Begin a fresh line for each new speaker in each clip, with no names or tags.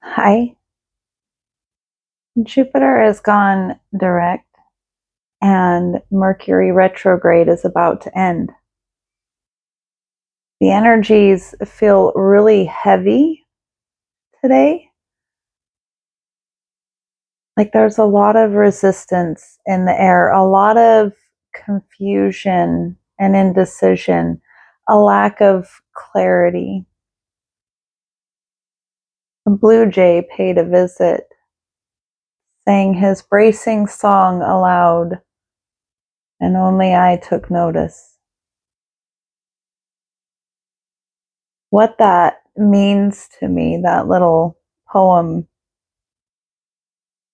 Hi. Jupiter has gone direct and Mercury retrograde is about to end. The energies feel really heavy today. Like there's a lot of resistance in the air, a lot of confusion and indecision, a lack of clarity. A blue jay paid a visit, sang his bracing song aloud, and only I took notice. What that means to me, that little poem,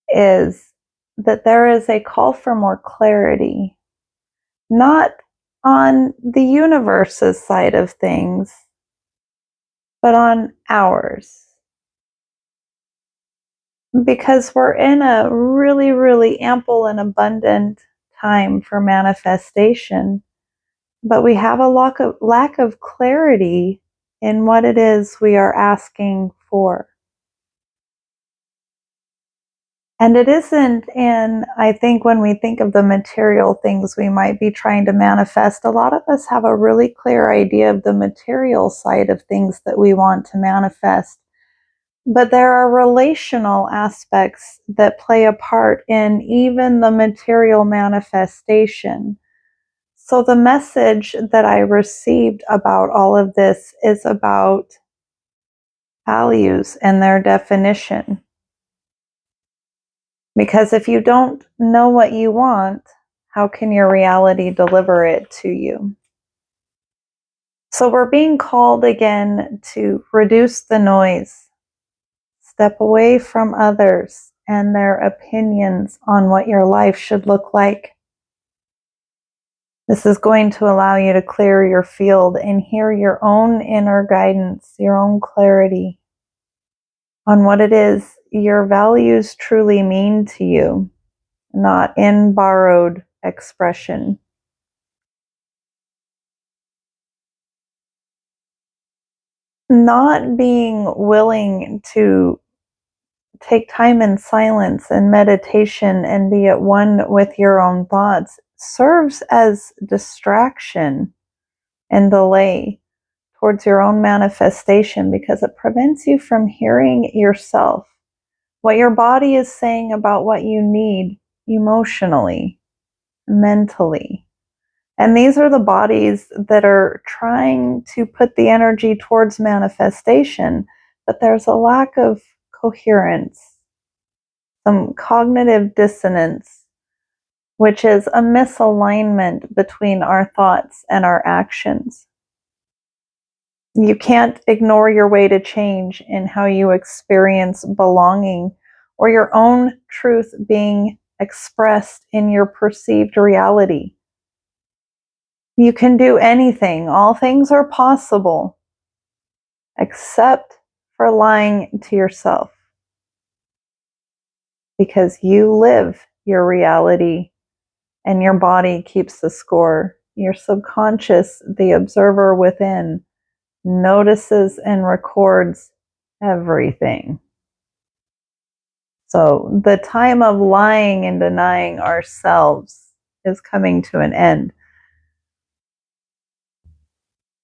is that there is a call for more clarity, not on the universe's side of things, but on ours. Because we're in a really, really ample and abundant time for manifestation, but we have a lack of clarity in what it is we are asking for. And it isn't I think when we think of the material things we might be trying to manifest, a lot of us have a really clear idea of the material side of things that we want to manifest. But there are relational aspects that play a part in even the material manifestation. So the message that I received about all of this is about values and their definition. Because if you don't know what you want, how can your reality deliver it to you? So we're being called again to reduce the noise, step away from others and their opinions on what your life should look like. This is going to allow you to clear your field and hear your own inner guidance, your own clarity on what it is your values truly mean to you, not in borrowed expression. Not being willing to take time in silence and meditation and be at one with your own thoughts serves as distraction and delay towards your own manifestation because it prevents you from hearing yourself, what your body is saying about what you need emotionally, mentally. And these are the bodies that are trying to put the energy towards manifestation, but there's a lack of coherence, some cognitive dissonance, which is a misalignment between our thoughts and our actions. You can't ignore your way to change in how you experience belonging or your own truth being expressed in your perceived reality. You can do anything. All things are possible, except for lying to yourself. Because you live your reality and your body keeps the score. Your subconscious, the observer within, notices and records everything. So the time of lying and denying ourselves is coming to an end.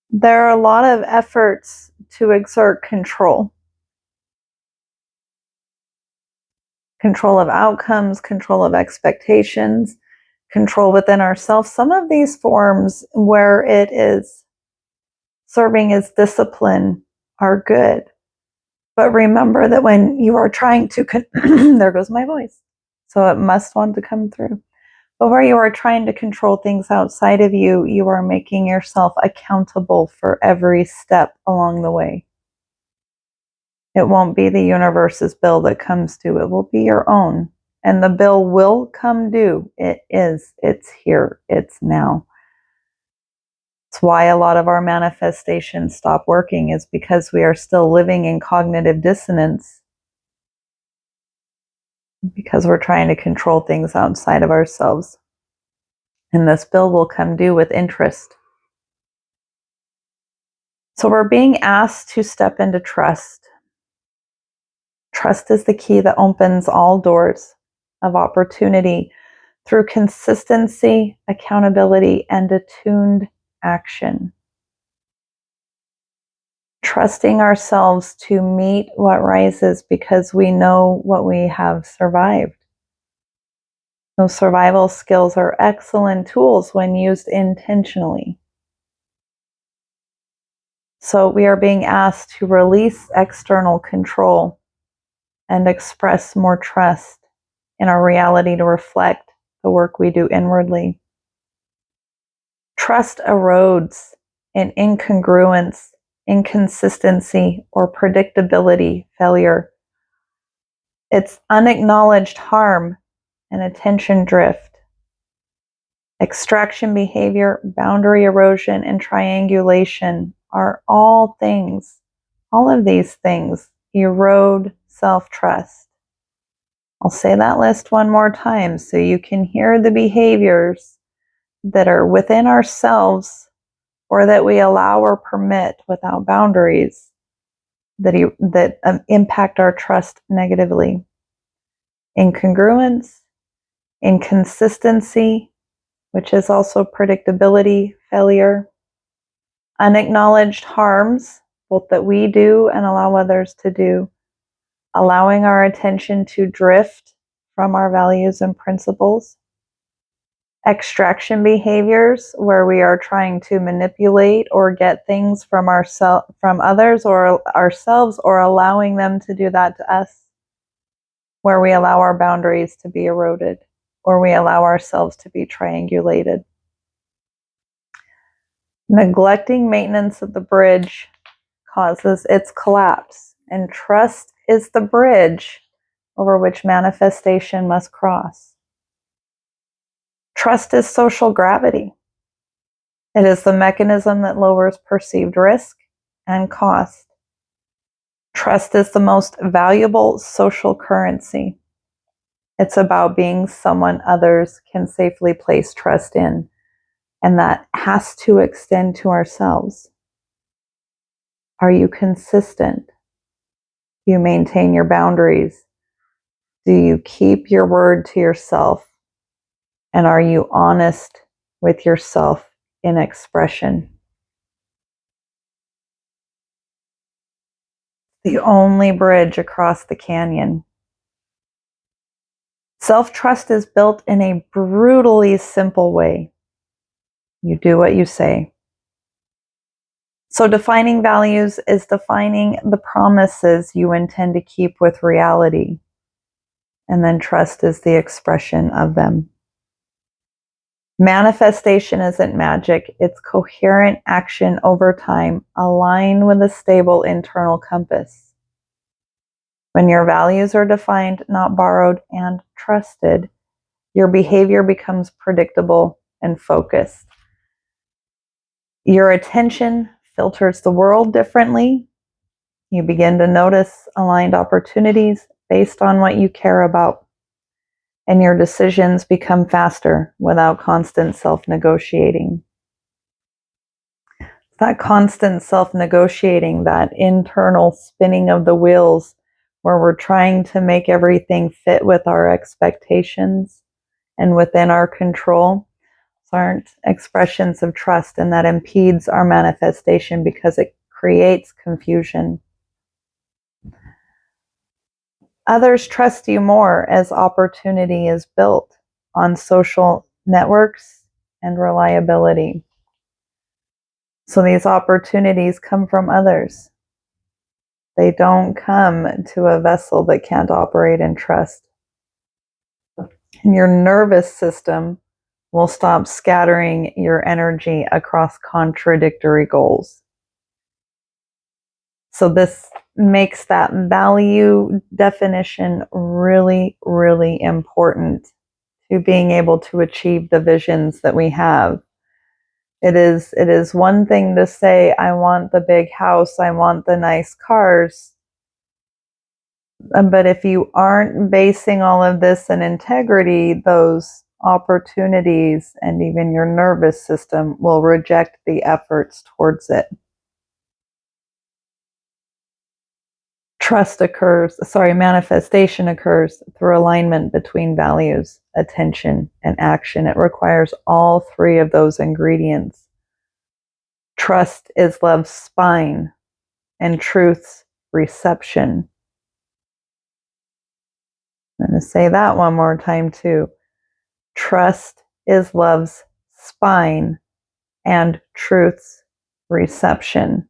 There are a lot of efforts to exert control of outcomes, control of expectations, control within ourselves. Some of these forms where it is serving as discipline are good. But remember that when you are trying to, there goes my voice. So it must want to come through. But where you are trying to control things outside of you, you are making yourself accountable for every step along the way. It won't be the universe's bill that comes due. It will be your own. And the bill will come due. It is. It's here. It's now. It's why a lot of our manifestations stop working, is because we are still living in cognitive dissonance because we're trying to control things outside of ourselves. And this bill will come due with interest. So we're being asked to step into trust Trust is the key that opens all doors of opportunity through consistency, accountability, and attuned action. Trusting ourselves to meet what rises because we know what we have survived. Those survival skills are excellent tools when used intentionally. So we are being asked to release external control and express more trust in our reality to reflect the work we do inwardly. Trust erodes in incongruence, inconsistency, or predictability failure. It's unacknowledged harm and attention drift. Extraction behavior, boundary erosion, and triangulation are all of these things erode self-trust. I'll say that list one more time so you can hear the behaviors that are within ourselves or that we allow or permit without boundaries that impact our trust negatively. Incongruence, inconsistency, which is also predictability, failure, unacknowledged harms, both that we do and allow others to do, allowing our attention to drift from our values and principles, extraction behaviors, where we are trying to manipulate or get things from others or ourselves, or allowing them to do that to us, where we allow our boundaries to be eroded, or we allow ourselves to be triangulated. Neglecting maintenance of the bridge causes its collapse, and trust is the bridge over which manifestation must cross. Trust is social gravity. It is the mechanism that lowers perceived risk and cost. Trust is the most valuable social currency. It's about being someone others can safely place trust in, and that has to extend to ourselves. Are you consistent? Do you maintain your boundaries? Do you keep your word to yourself? And are you honest with yourself in expression? The only bridge across the canyon. Self-trust is built in a brutally simple way. You do what you say. So defining values is defining the promises you intend to keep with reality. And then trust is the expression of them. Manifestation isn't magic, it's coherent action over time, aligned with a stable internal compass. When your values are defined, not borrowed, and trusted, your behavior becomes predictable and focused. Your attention filters the world differently. You begin to notice aligned opportunities based on what you care about. And your decisions become faster without constant self-negotiating. That constant self-negotiating, that internal spinning of the wheels where we're trying to make everything fit with our expectations and within our control, aren't expressions of trust, and that impedes our manifestation because it creates confusion. Others trust you more as opportunity is built on social networks and reliability. So these opportunities come from others. They don't come to a vessel that can't operate in trust. And your nervous system will stop scattering your energy across contradictory goals. So this makes that value definition really, really important to being able to achieve the visions that we have. It is one thing to say, I want the big house, I want the nice cars. But if you aren't basing all of this in integrity, those opportunities and even your nervous system will reject the efforts towards it. Manifestation occurs through alignment between values, attention, and action. It requires all three of those ingredients. Trust is love's spine and truth's reception. I'm going to say that one more time too. Trust is love's spine and truth's reception.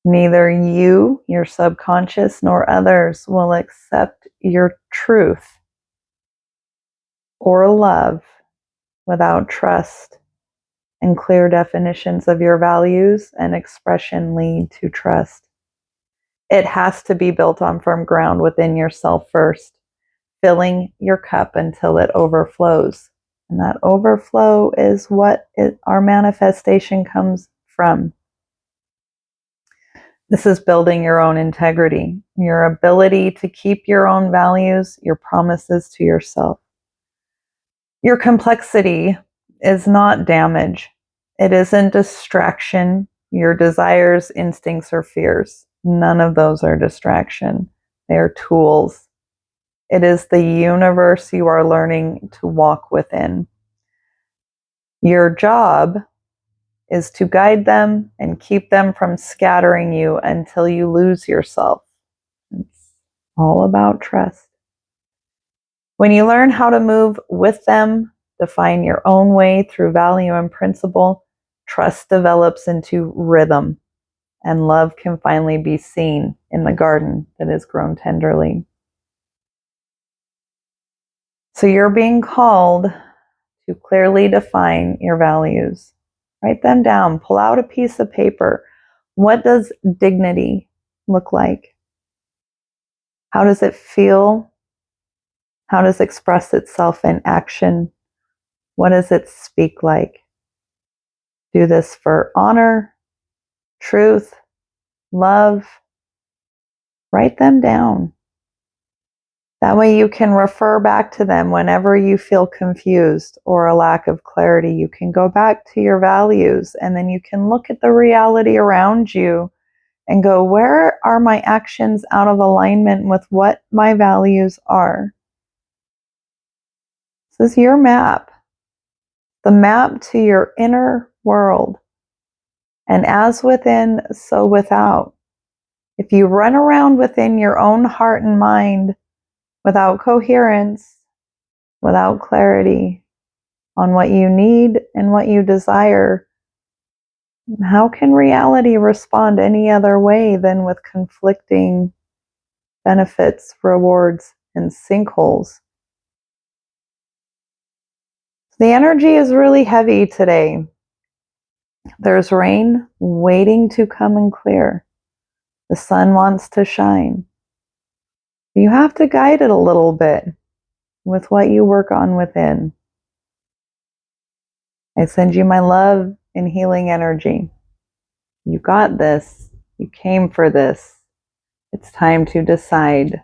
Neither you, your subconscious, nor others will accept your truth or love without trust, and clear definitions of your values and expression lead to trust. It has to be built on firm ground within yourself first, filling your cup until it overflows. And that overflow is what our manifestation comes from. This is building your own integrity, your ability to keep your own values, your promises to yourself. Your complexity is not damage. It isn't distraction, your desires, instincts, or fears. None of those are distraction. They are tools. It is the universe you are learning to walk within. Your job is to guide them and keep them from scattering you until you lose yourself. It's all about trust. When you learn how to move with them, define your own way through value and principle, trust develops into rhythm, and love can finally be seen in the garden that is grown tenderly. So you're being called to clearly define your values. Write them down. Pull out a piece of paper. What does dignity look like? How does it feel? How does it express itself in action? What does it speak like? Do this for honor, truth, love. Write them down. That way you can refer back to them whenever you feel confused or a lack of clarity. You can go back to your values, and then you can look at the reality around you and go, where are my actions out of alignment with what my values are? This is your map, the map to your inner world. And as within, so without. If you run around within your own heart and mind without coherence, without clarity on what you need and what you desire, how can reality respond any other way than with conflicting benefits, rewards, and sinkholes? The energy is really heavy today. There's rain waiting to come and clear. The sun wants to shine. You have to guide it a little bit with what you work on within. I send you my love and healing energy. You got this. You came for this. It's time to decide.